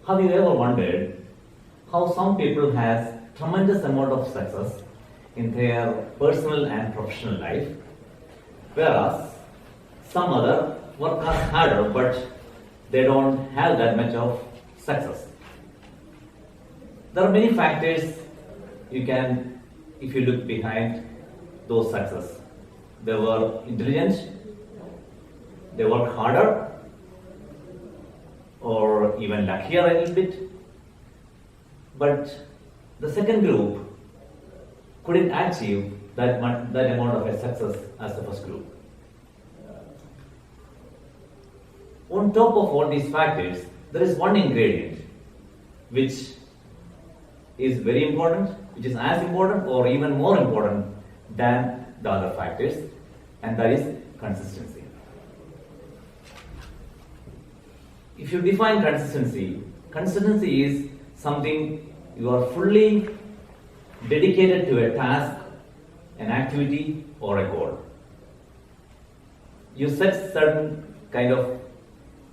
Have you ever wondered how some people has tremendous amount of success in their personal and professional life, whereas some other work harder but they don't have that much of success? There are many factors you can, if you look behind those success. They were intelligent, they work harder, or even luckier a little bit. But the second group couldn't achieve that amount of a success as the first group. On top of all these factors, there is one ingredient which is very important, which is as important or even more important than the other factors, and that is consistency. If you define consistency, consistency is something you are fully dedicated to a task, an activity, or a goal. You set certain kind of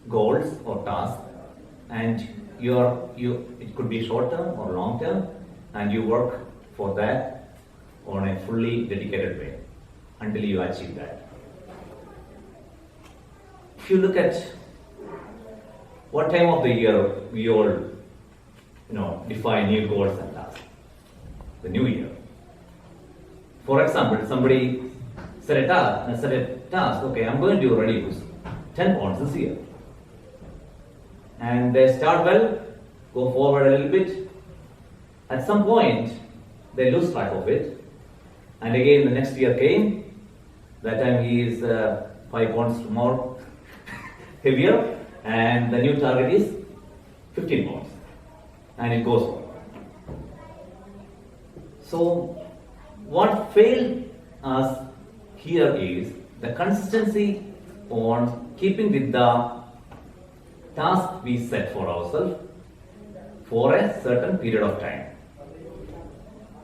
goals or tasks, and it could be short term or long term, and you work for that on a fully dedicated way until you achieve that. If you look at what time of the year we all define new goals and tasks? The new year. For example, somebody set a task, okay, I'm going to reduce 10 pounds this year. And they start well, go forward a little bit. At some point, they lose track of it. And again, the next year came. That time he is 5 pounds more heavier. And the new target is 15 pounds. And it goes on. So, what failed us here is the consistency on keeping with the task we set for ourselves for a certain period of time.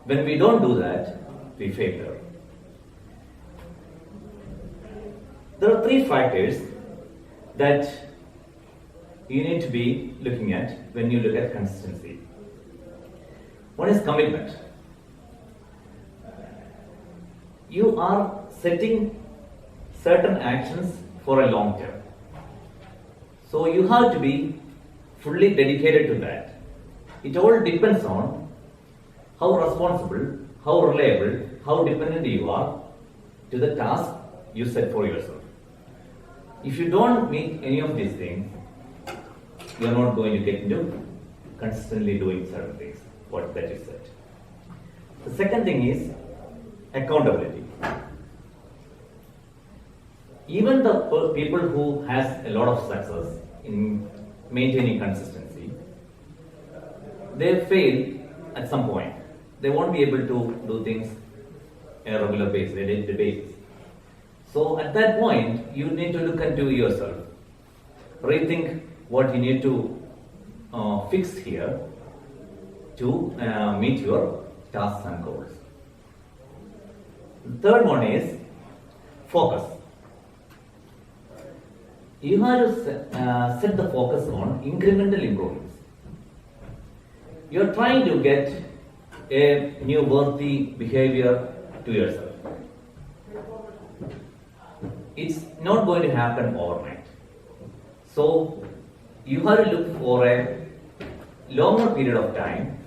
When we don't do that, we fail there. There are three factors that you need to be looking at when you look at consistency. One is commitment. You are setting certain actions for a long term. So you have to be fully dedicated to that. It all depends on how responsible, how reliable, how dependent you are to the task you set for yourself. If you don't meet any of these things, you are not going to get into consistently doing certain things, what that is said. The second thing is accountability. Even the people who has a lot of success in maintaining consistency, they fail at some point. They won't be able to do things on a regular basis, a day-to-day basis. So at that point, you need to look into yourself, rethink what you need to fix here to meet your tasks and goals. The third one is focus. You have to set the focus on incremental improvements. You are trying to get a new worthy behavior to yourself. It's not going to happen overnight. So you have to look for a longer period of time,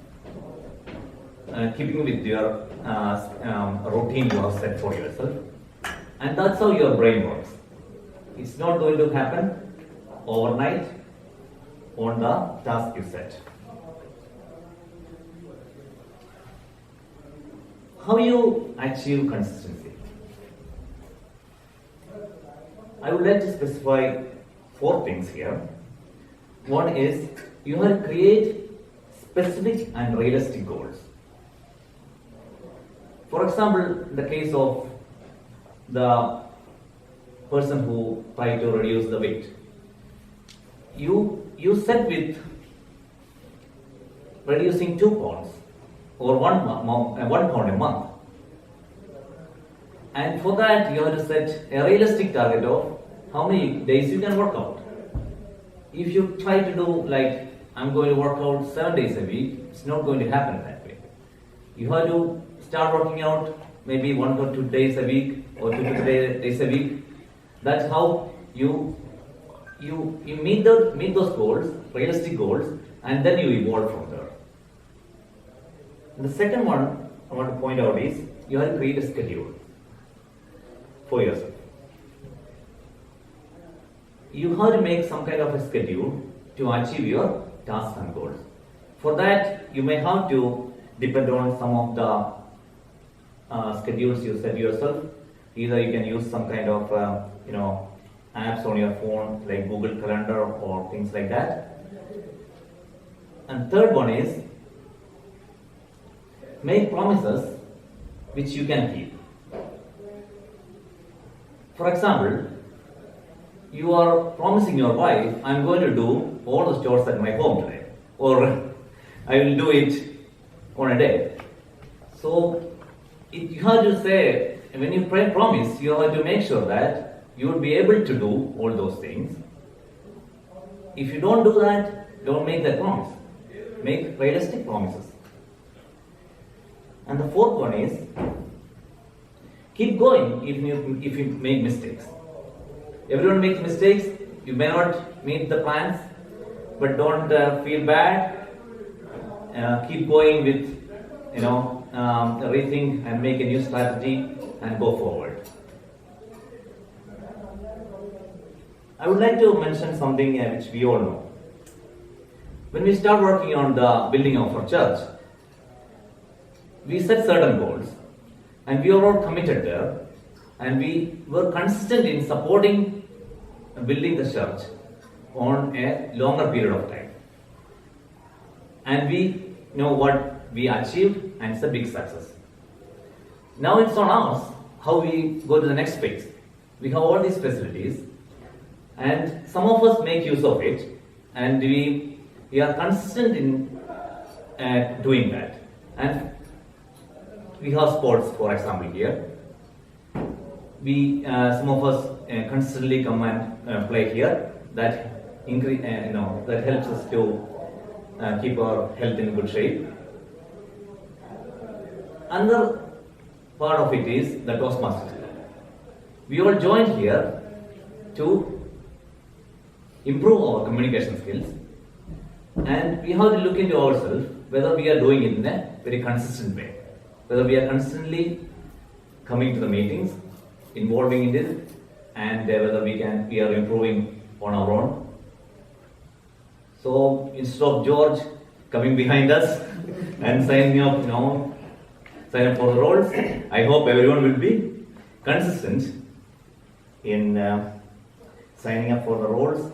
keeping with your routine you have set for yourself, and that's how your brain works. It's not going to happen overnight on the task you set. How you achieve consistency? I would like to specify 4 things here. One is you have to create specific and realistic goals. For example, in the case of the person who tried to reduce the weight, you set with reducing 2 pounds or 1 pound a month. And for that, you have to set a realistic target of how many days you can work out. If you try to do like I'm going to work out 7 days a week. It's not going to happen that way. You have to start working out maybe 1 or 2 days a week or 2 to 3 days a week. That's how you meet those goals, realistic goals, and then you evolve from there. And the second one I want to point out is you have to create a schedule for yourself. You have to make some kind of a schedule to achieve your tasks and goals. For that, you may have to depend on some of the schedules you set yourself. Either you can use some kind of apps on your phone like Google Calendar or things like that. And third one is make promises which you can keep. For example, you are promising your wife, I'm going to do all the chores at my home today, or I will do it on a day. So you have to say, when you promise, you have to make sure that you will be able to do all those things. If you don't do that, don't make that promise. Make realistic promises. And the fourth one is keep going if you make mistakes. Everyone makes mistakes. You may not meet the plans, but don't feel bad. Keep going with rethink and make a new strategy and go forward. I would like to mention something which we all know. When we start working on the building of our church, we set certain goals and we are all committed there, and we were consistent in supporting building the church on a longer period of time. And we know what we achieved, and it's a big success. Now it's on us how we go to the next phase. We have all these facilities, and some of us make use of it, and we are consistent in doing that. And we have sports, for example, here. Some of us consistently come and play here. That that helps us to keep our health in good shape. Another part of it is the Toastmasters. We all joined here to improve our communication skills, and we have to look into ourselves whether we are doing it in a very consistent way, whether we are constantly coming to the meetings, involving in it, and whether we are improving on our own. So instead of George coming behind us and signing up, sign up for the roles, I hope everyone will be consistent in signing up for the roles